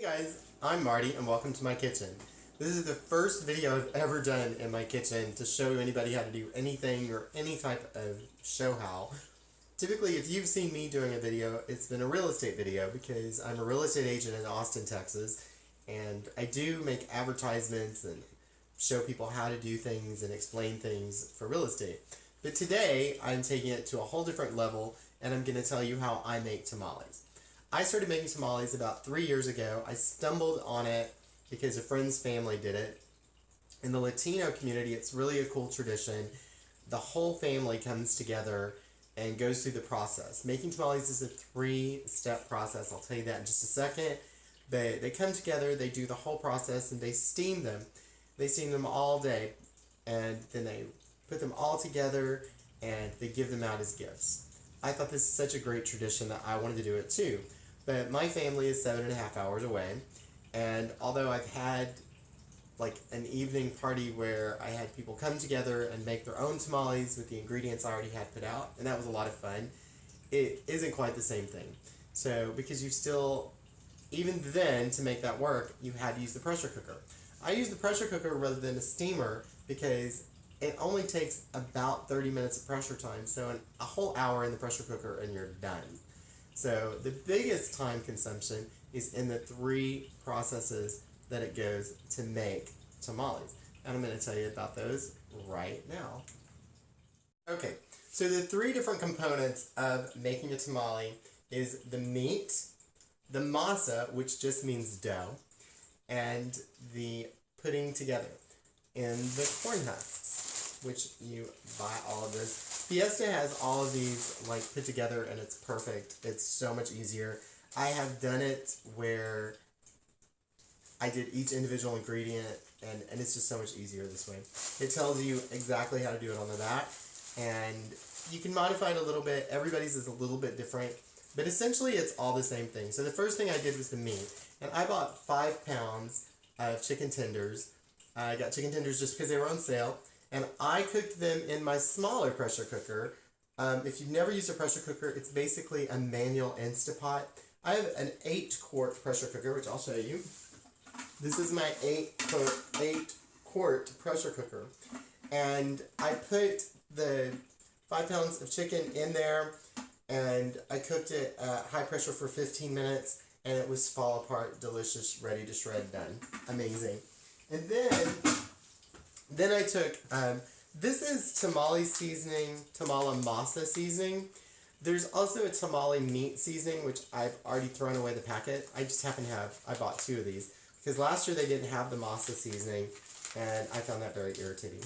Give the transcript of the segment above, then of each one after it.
Guys, I'm Marty and welcome to my kitchen. This is the first video I've ever done in my kitchen to show anybody how to do anything or any type of show how. Typically, if you've seen me doing a video, it's been a real estate video because I'm a real estate agent in Austin, Texas, and I do make advertisements and show people how to do things and explain things for real estate. But today, I'm taking it to a whole different level and I'm going to tell you how I make tamales. I started making tamales about 3 years ago. I stumbled on it because a friend's family did it. In the Latino community, it's really a cool tradition. The whole family comes together and goes through the process. Making tamales is a 3-step process. I'll tell you that in just a second. But they come together, they do the whole process, and they steam them. They steam them all day, and then they put them all together, and they give them out as gifts. I thought this is such a great tradition that I wanted to do it too. But my family is 7.5 hours away, and although I've had like an evening party where I had people come together and make their own tamales with the ingredients I already had put out, and that was a lot of fun, it isn't quite the same thing. So because you still, even then, to make that work, you had to use the pressure cooker. I use the pressure cooker rather than a steamer because it only takes about 30 minutes of pressure time, so a whole hour in the pressure cooker and you're done. So the biggest time consumption is in the 3 processes that it goes to make tamales. And I'm going to tell you about those right now. Okay, so the 3 different components of making a tamale is the meat, the masa, which just means dough, and the putting together in the corn husks, which you buy all of this. Fiesta has all of these like put together and it's perfect. It's so much easier. I have done it where I did each individual ingredient and it's just so much easier this way. It tells you exactly how to do it on the back and you can modify it a little bit. Everybody's is a little bit different, but essentially it's all the same thing. So the first thing I did was the meat, and I bought 5 pounds of chicken tenders. I got chicken tenders just because they were on sale. And I cooked them in my smaller pressure cooker. If you've never used a pressure cooker, it's basically a manual Instapot. I have an 8-quart pressure cooker, which I'll show you. This is my 8-quart pressure cooker. And I put the 5 pounds of chicken in there, and I cooked it at high pressure for 15 minutes, and it was fall apart, delicious, ready to shred, done. Amazing. And then I took, this is tamale seasoning, tamale masa seasoning. There's also a tamale meat seasoning, which I've already thrown away the packet. I just happen to have, I bought 2 of these. Because last year they didn't have the masa seasoning, and I found that very irritating.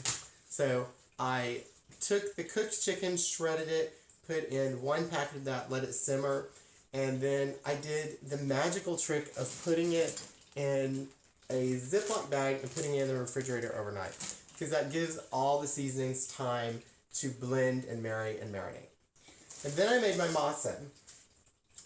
So I took the cooked chicken, shredded it, put in 1 packet of that, let it simmer, and then I did the magical trick of putting it in a Ziploc bag and putting it in the refrigerator overnight, because that gives all the seasonings time to blend and marry and marinate. And then I made my masa.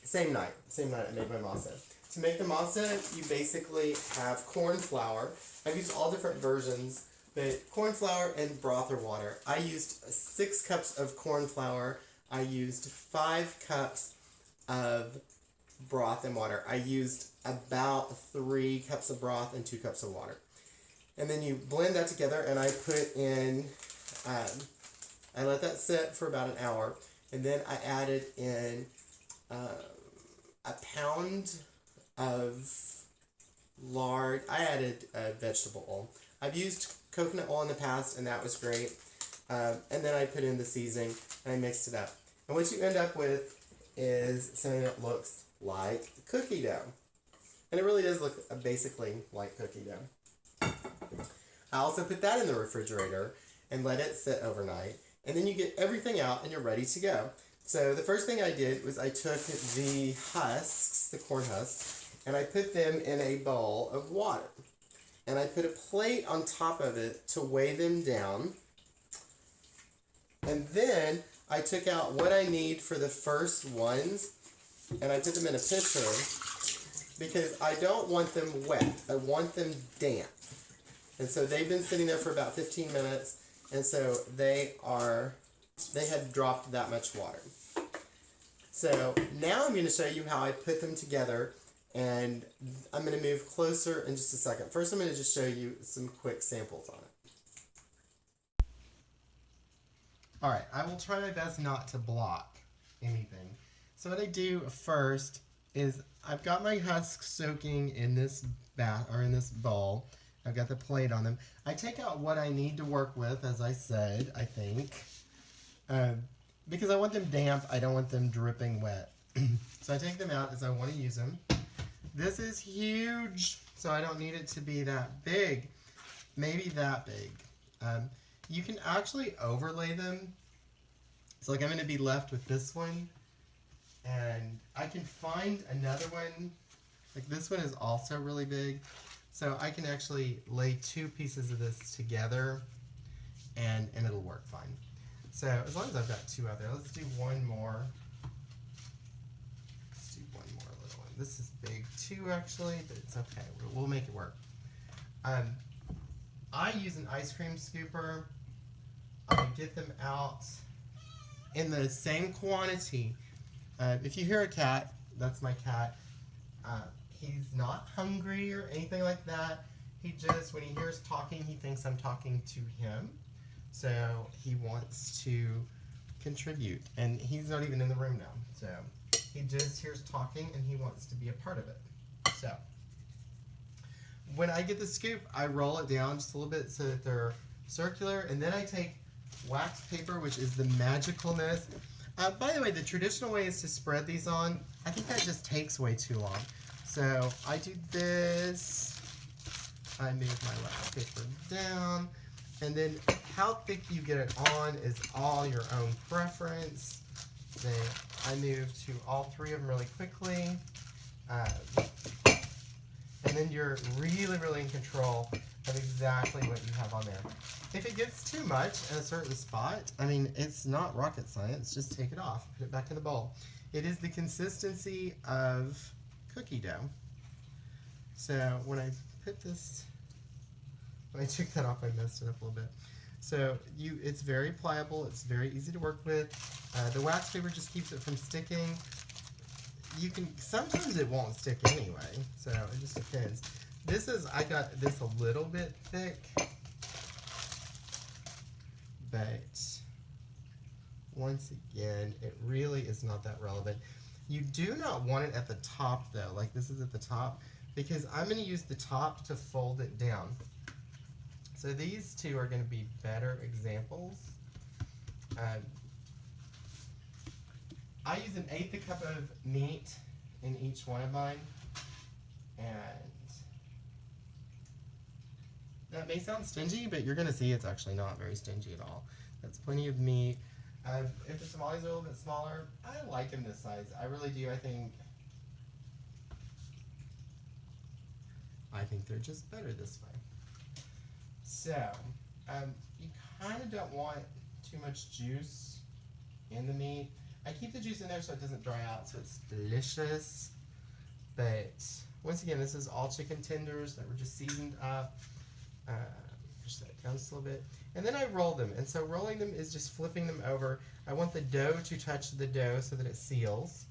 Same night I made my masa. To make the masa, you basically have corn flour. I've used all different versions, but corn flour and broth or water. I used 6 cups of corn flour. I used 5 cups of broth and water. I used about 3 cups of broth and 2 cups of water. And then you blend that together, and I put in, I let that sit for about an hour, and then I added in a pound of lard. I added vegetable oil. I've used coconut oil in the past, and that was great. And then I put in the seasoning, and I mixed it up. And what you end up with is something that looks like cookie dough. And it really does look basically like cookie dough. I also put that in the refrigerator and let it sit overnight. And then you get everything out and you're ready to go. So the first thing I did was I took the husks, the corn husks, and I put them in a bowl of water. And I put a plate on top of it to weigh them down. And then I took out what I need for the first ones, and I put them in a pitcher because I don't want them wet. I want them damp. And so they've been sitting there for about 15 minutes, and so they had dropped that much water. So now I'm going to show you how I put them together And I'm going to move closer in just a second. First, I'm going to just show you some quick samples on it. All right, I will try my best not to block anything. So what I do first is I've got my husks soaking in this bath or in this bowl. I've got the plate on them. I take out what I need to work with, as I said, I think, because I want them damp. I don't want them dripping wet. So I take them out as I want to use them. This is huge, so I don't need it to be that big. Maybe that big. You can actually overlay them. So like I'm going to be left with this one, and I can find another one. Like this one is also really big, so I can actually lay two pieces of this together, and it'll work fine. So as long as I've got two out there, let's do one more. Let's do one more little one. This is big too, actually, but it's okay. We'll make it work. I use an ice cream scooper. I get them out in the same quantity. If you hear a cat, that's my cat. He's not hungry or anything like that. He just, when he hears talking, he thinks I'm talking to him. So he wants to contribute. And he's not even in the room now. So he just hears talking and he wants to be a part of it. So when I get the scoop, I roll it down just a little bit so that they're circular. And then I take wax paper, which is the magicalness. By the way, the traditional way is to spread these on. I think that just takes way too long. So I do this. I move my wax paper down. And then how thick you get it on is all your own preference. Then I move to all three of them really quickly. And then you're really, really in control of exactly what you have on there. If it gets too much in a certain spot, I mean, it's not rocket science. Just take it off, put it back in the bowl. It is the consistency of cookie dough. So when I put this, when I took that off, I messed it up a little bit. So it's very pliable. It's very easy to work with. The wax paper just keeps it from sticking. Sometimes it won't stick anyway, so it just depends. I got this a little bit thick, but once again, it really is not that relevant. You do not want it at the top though, like this is at the top, because I'm going to use the top to fold it down. So these two are going to be better examples. I use an 1/8 cup of meat in each one of mine, and that may sound stingy, but you're going to see it's actually not very stingy at all. That's plenty of meat. If the tamales are a little bit smaller, I like them this size. I really do. I think they're just better this way. So, you kind of don't want too much juice in the meat. I keep the juice in there so it doesn't dry out, so it's delicious. But once again, this is all chicken tenders that were just seasoned up. Push that down just a little bit. And then I roll them. And so rolling them is just flipping them over. I want the dough to touch the dough so that it seals.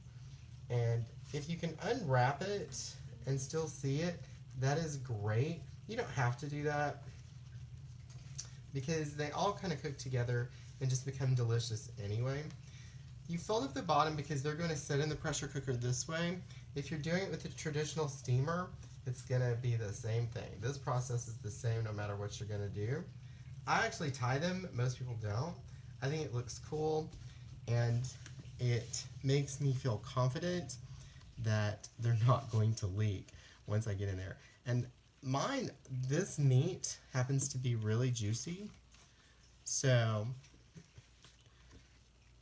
And if you can unwrap it and still see it, that is great. You don't have to do that because they all kind of cook together and just become delicious anyway. You fold up the bottom because they're going to sit in the pressure cooker this way. If you're doing it with a traditional steamer, it's going to be the same thing. This process is the same no matter what you're going to do. I actually tie them. Most people don't. I think it looks cool, and it makes me feel confident that they're not going to leak once I get in there. And this meat happens to be really juicy, so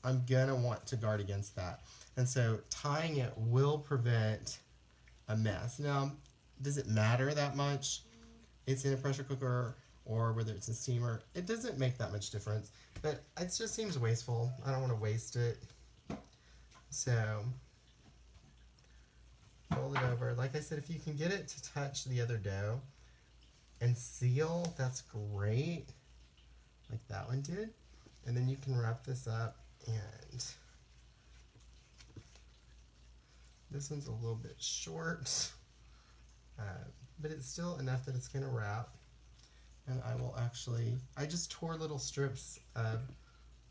I'm going to want to guard against that. And so tying it will prevent a mess. Now, does it matter that much? It's in a pressure cooker or whether it's a steamer. It doesn't make that much difference, but it just seems wasteful. I don't want to waste it. So fold it over. Like I said, if you can get it to touch the other dough and seal, that's great, like that one did. And then you can wrap this up and This one's a little bit short, but it's still enough that it's going to wrap. And I just tore little strips of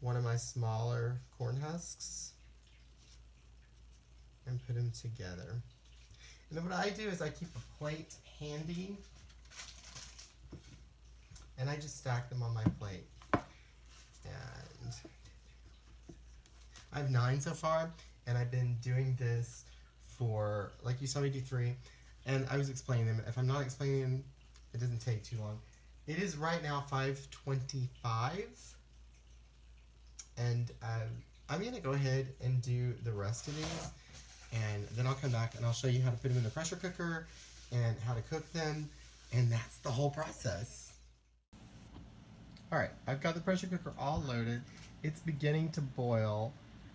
one of my smaller corn husks and put them together. And then what I do is I keep a plate handy and I just stack them on my plate. And I have 9 so far, and I've been doing this for, like you saw me do 3, and I was explaining them. If I'm not explaining them, it doesn't take too long. It is right now 5:25, and I'm going to go ahead and do the rest of these, and then I'll come back and I'll show you how to put them in the pressure cooker and how to cook them, and that's the whole process. Alright, I've got the pressure cooker all loaded. It's beginning to boil.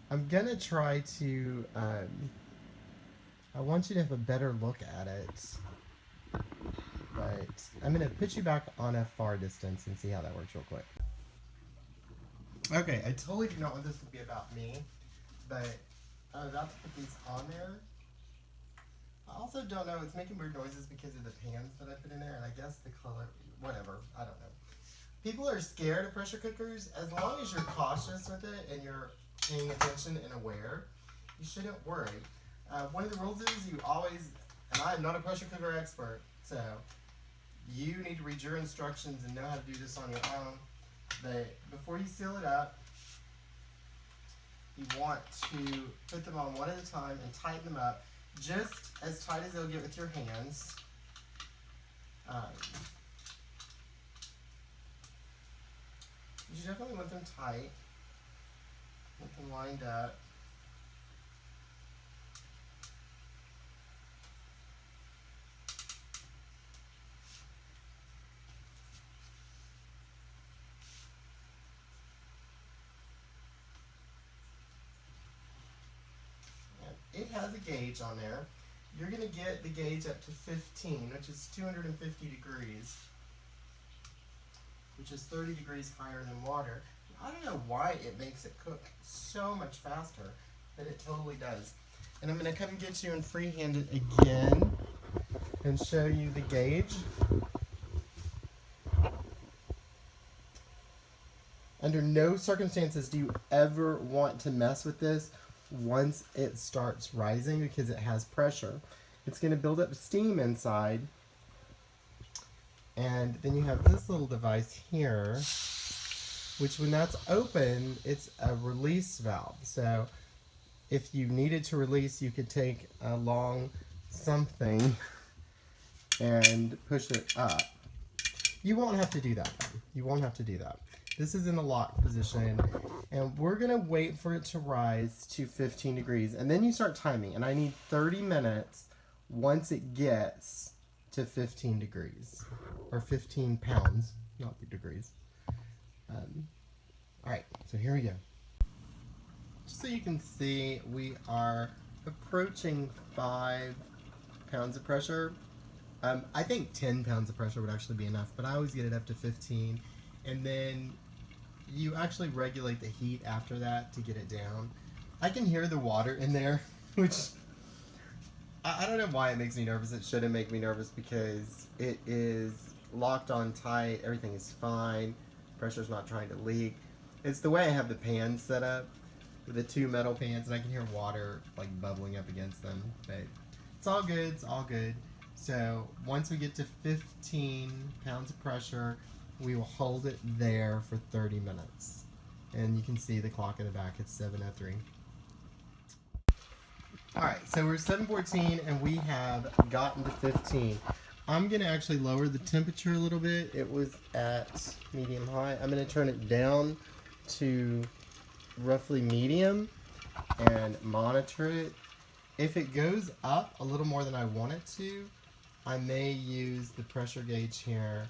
I'm going to try to, I want you to have a better look at it, but I'm going to put you back on a far distance and see how that works real quick. Okay, I totally do not want this to be about me, but I'm about to put these on there. I also don't know, it's making weird noises because of the pans that I put in there, and I guess the color, whatever, I don't know. People are scared of pressure cookers. As long as you're cautious with it and you're paying attention and aware, you shouldn't worry. One of the rules is you always, and I am not a pressure cooker expert, so you need to read your instructions and know how to do this on your own. But before you seal it up, you want to put them on one at a time and tighten them up just as tight as they'll get with your hands. You definitely want them tight, want them lined up. And it has a gauge on there. You're going to get the gauge up to 15, which is 250 degrees. Which is 30 degrees higher than water. I don't know why it makes it cook so much faster, but it totally does. And I'm going to come get you and freehand it again and show you the gauge. Under no circumstances do you ever want to mess with this once it starts rising because it has pressure. It's going to build up steam inside. And then you have this little device here, which when that's open, it's a release valve. So if you needed to release, you could take a long something and push it up. You won't have to do that though. You won't have to do that. This is in the lock position, and we're going to wait for it to rise to 15 degrees. And then you start timing, and I need 30 minutes once it gets to 15 degrees, or 15 pounds, not degrees. Alright, so here we go. Just so you can see, we are approaching 5 pounds of pressure. I think 10 pounds of pressure would actually be enough, but I always get it up to 15, and then you actually regulate the heat after that to get it down. I can hear the water in there, which I don't know why it makes me nervous. It shouldn't make me nervous because it is locked on tight, everything is fine, pressure's not trying to leak. It's the way I have the pans set up with the 2 metal pans, and I can hear water like bubbling up against them, but it's all good, it's all good. So once we get to 15 pounds of pressure, we will hold it there for 30 minutes. And you can see the clock in the back, it's 7:03. Alright, so we're 7:14 and we have gotten to 15. I'm going to actually lower the temperature a little bit. It was at medium high. I'm going to turn it down to roughly medium and monitor it. If it goes up a little more than I want it to, I may use the pressure gauge here,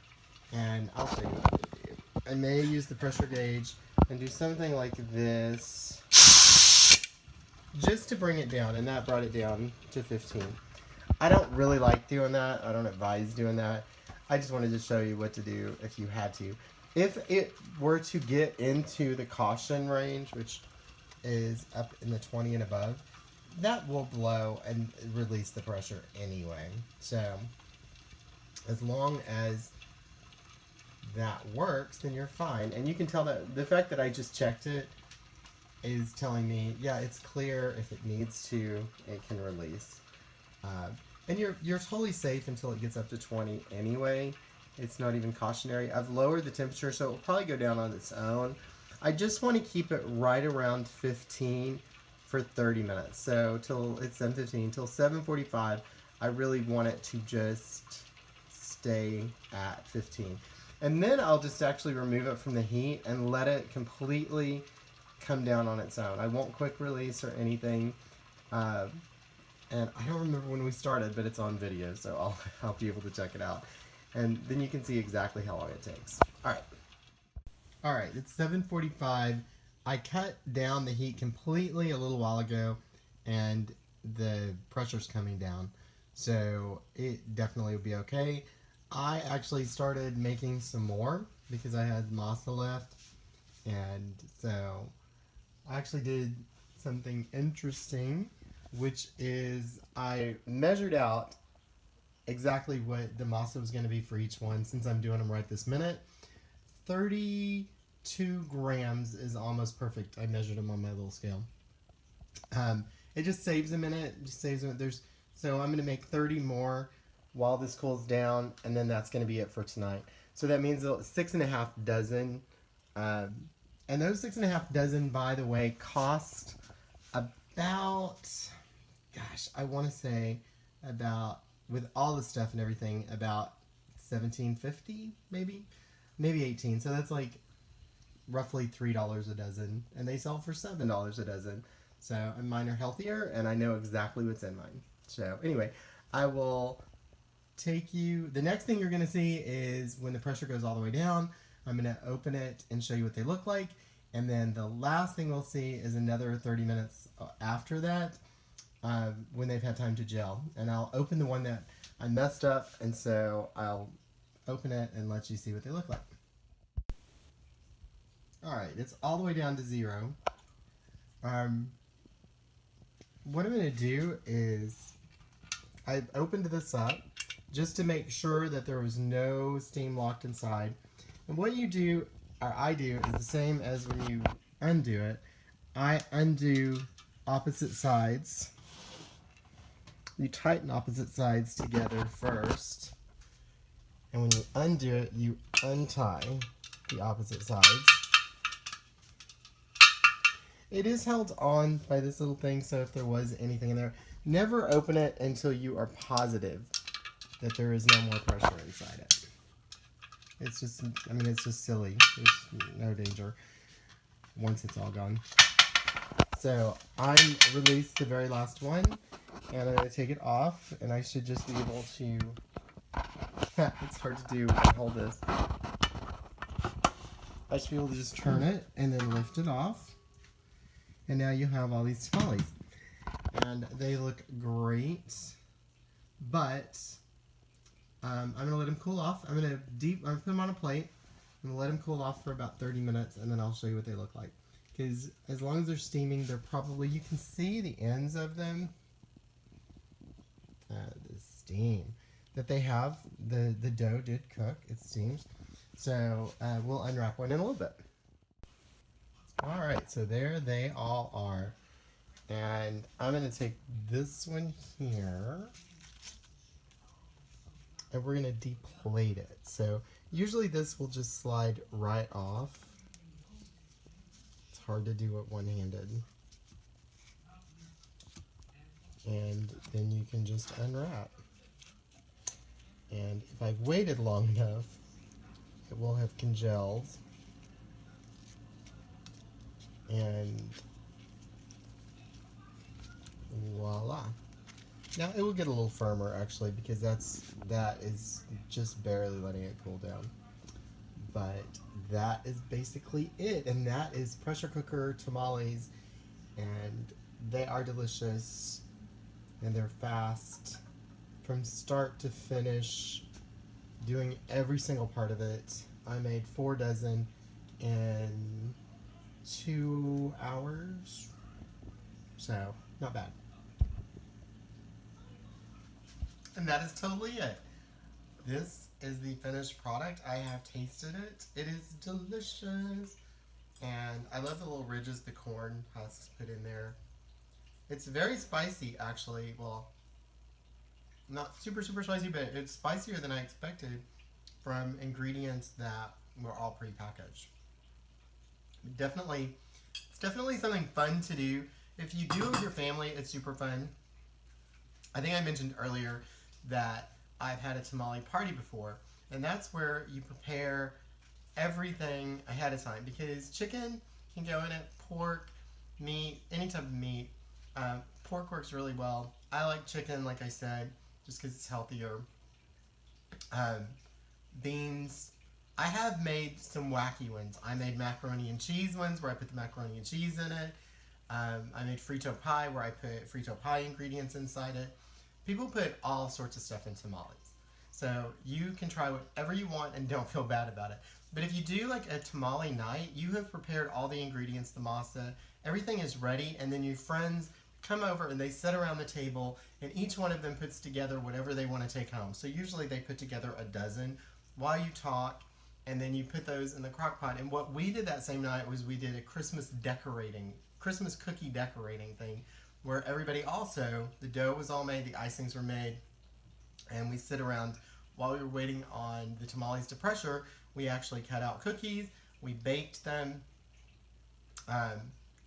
and I'll show you what to do. I may use the pressure gauge and do something like this just to bring it down, and that brought it down to 15. I don't really like doing that. I don't advise doing that. I just wanted to show you what to do if you had to. If it were to get into the caution range, which is up in the 20 and above, that will blow and release the pressure anyway. So as long as that works, then you're fine. And you can tell that the fact that I just checked it is telling me, yeah, it's clear. If it needs to, it can release. And you're totally safe until it gets up to 20 anyway. It's not even cautionary. I've lowered the temperature, so it will probably go down on its own. I just want to keep it right around 15 for 30 minutes. So till it's 7:15, till 7:45, I really want it to just stay at 15. And then I'll just actually remove it from the heat and let it completely come down on its own. I won't quick release or anything. And I don't remember when we started, but it's on video, so I'll be able to check it out. And then you can see exactly how long it takes. All right, it's 7:45. I cut down the heat completely a little while ago, and the pressure's coming down. So it definitely will be okay. I actually started making some more because I had masa left. And so I actually did something interesting, which is I measured out exactly what the masa was going to be for each one since I'm doing them right this minute. 32 grams is almost perfect. I measured them on my little scale. It just saves a minute. So I'm going to make 30 more while this cools down, and then that's going to be it for tonight. So that means 6.5 dozen. And those 6.5 dozen, by the way, cost about, gosh, I want to say about, with all the stuff and everything, about $17.50, maybe 18. So that's like roughly $3 a dozen, and they sell for $7 a dozen. So mine are healthier, and I know exactly what's in mine. So anyway, I will take you. The next thing you're going to see is when the pressure goes all the way down. I'm going to open it and show you what they look like. And then the last thing we'll see is another 30 minutes after that when they've had time to gel. And I'll open the one that I messed up, and so I'll open it and let you see what they look like. Alright, it's all the way down to 0. What I'm going to do is I opened this up just to make sure that there was no steam locked inside. And what you do, or I do, is the same as when you undo it. I undo opposite sides. You tighten opposite sides together first. And when you undo it, you untie the opposite sides. It is held on by this little thing, so if there was anything in there, never open it until you are positive that there is no more pressure inside it. It's just, I mean, it's just silly. There's no danger once it's all gone. So I'm released the very last one, and I'm going to take it off, and I should just be able to, it's hard to do when I hold this. I should be able to just turn it and then lift it off. And now you have all these tamales. And they look great, but I'm going to let them cool off. I'm going to put them on a plate. I'm going to let them cool off for about 30 minutes, and then I'll show you what they look like. Because as long as they're steaming, they're probably, you can see the ends of them. The steam that they have. The dough did cook. It steams. So we'll unwrap one in a little bit. Alright, so there they all are. And I'm going to take this one here, and we're going to deplate it. So usually this will just slide right off. It's hard to do it one-handed. And then you can just unwrap. And if I've waited long enough, it will have congealed. And voila. Now it will get a little firmer actually, because that is just barely letting it cool down. But that is basically it, and that is pressure cooker tamales, and they are delicious, and they're fast from start to finish, doing every single part of it. I made 4 dozen in 2 hours, so not bad. And that is totally it. This is the finished product. I have tasted it. It is delicious. And I love the little ridges the corn husks put in there. It's very spicy, actually. Well, not super, super spicy, but it's spicier than I expected from ingredients that were all prepackaged. Definitely, it's definitely something fun to do. If you do it with your family, it's super fun. I think I mentioned earlier that I've had a tamale party before, and that's where you prepare everything ahead of time because chicken can go in it, pork, meat, any type of meat. Pork works really well. I like chicken, like I said, just because it's healthier. Um, Beans. I have made some wacky ones. I made macaroni and cheese ones where I put the macaroni and cheese in it. I made frito pie where I put frito pie ingredients inside it. People put all sorts of stuff in tamales. So you can try whatever you want and don't feel bad about it. But if you do like a tamale night, you have prepared all the ingredients, the masa, everything is ready, and then your friends come over and they sit around the table and each one of them puts together whatever they want to take home. So usually they put together a dozen while you talk, and then you put those in the crock pot. And what we did that same night was we did a Christmas cookie decorating thing where everybody also, the dough was all made, the icings were made, and we sit around while we were waiting on the tamales to pressure. We actually cut out cookies, we baked them, and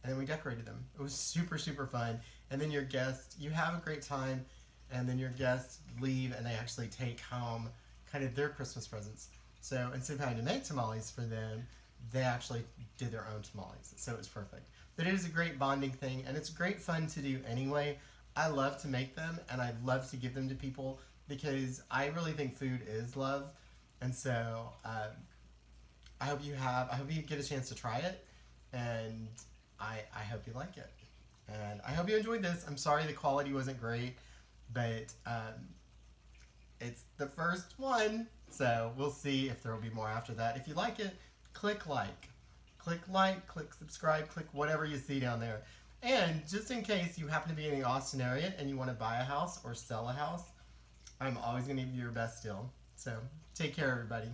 then we decorated them. It was super, super fun. And then your guests, you have a great time, and then your guests leave and they actually take home kind of their Christmas presents. So instead of having to make tamales for them, they actually did their own tamales. So it was perfect. But it is a great bonding thing, and it's great fun to do anyway. I love to make them, and I love to give them to people because I really think food is love. And so I hope you get a chance to try it, and I hope you like it. And I hope you enjoyed this. I'm sorry the quality wasn't great, but it's the first one, so we'll see if there will be more after that. If you like it, click like. Click subscribe, click whatever you see down there. And just in case you happen to be in the Austin area and you want to buy a house or sell a house, I'm always going to give you your best deal. So take care, everybody.